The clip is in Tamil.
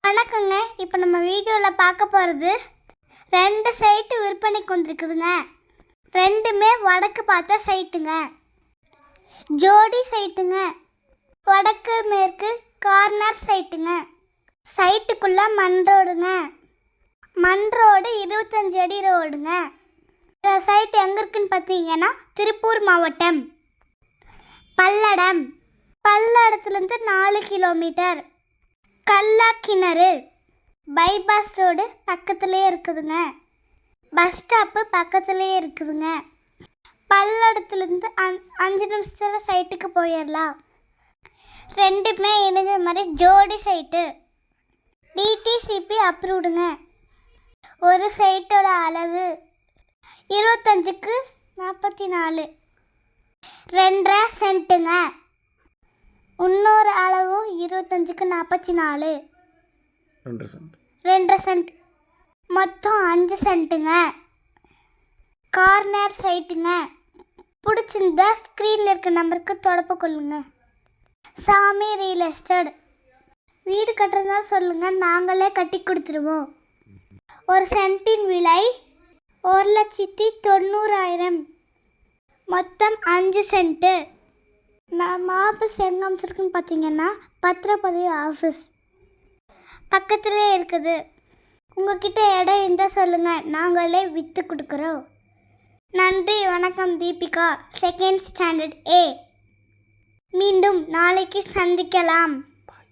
வணக்கங்க. இப்போ நம்ம வீடியோவில் பார்க்க போகிறது 2 சைட்டு விற்பனைக்கு வந்துருக்குதுங்க. ரெண்டுமே வடக்கு பார்த்த சைட்டுங்க. ஜோடி சைட்டுங்க. வடக்கு மேற்கு கார்னர் சைட்டுங்க. சைட்டுக்குள்ளே மண் ரோடுங்க. மண் ரோடு 25 அடி ரோடுங்க. இந்த சைட்டு எங்கே இருக்குன்னு பார்த்தீங்கன்னா திருப்பூர் மாவட்டம் பல்லடம். பல்லடத்துலேருந்து 4 கிலோமீட்டர். கல்லாக்கிணறு பைபாஸ் ரோடு பக்கத்துலேயே இருக்குதுங்க. பஸ் ஸ்டாப்பு பக்கத்துலேயே இருக்குதுங்க. பல்லடத்துலேருந்து 5 நிமிஷத்தில் சைட்டுக்கு போயிடலாம். ரெண்டுமே இணைஞ்ச மாதிரி ஜோடி சைட்டு. டிடிசிபி அப்ரூவ்டுங்க. ஒரு சைட்டோட அளவு 25க்கு 44, 2.5 சென்ட்டுங்க. இன்னொரு அளவும் 25க்கு 44, 2.5 சென்ட். மொத்தம் 5 சென்ட்டுங்க. கார்னர் சைட்டுங்க. பிடிச்சிருந்தா ஸ்க்ரீனில் இருக்க நம்பருக்கு தொடர்பு கொள்ளுங்க. சாமி ரியல் எஸ்டேட். வீடு கட்டுறதா சொல்லுங்கள், நாங்களே கட்டி கொடுத்துருவோம். ஒரு சென்ட்டின் விலை 1,90,000. மொத்தம் 5 சென்ட்டு. நம்ம ஆஃபீஸ் எங்கே அமைச்சிருக்குன்னு பார்த்தீங்கன்னா பத்திரப்பதிவு ஆஃபீஸ் பக்கத்துலேயே இருக்குது. உங்ககிட்ட இடம் இருந்தால் சொல்லுங்கள், நாங்களே விற்று கொடுக்குறோம். நன்றி, வணக்கம். Deepika, 2nd standard A. மீண்டும் நாளைக்கு சந்திக்கலாம். பாய்.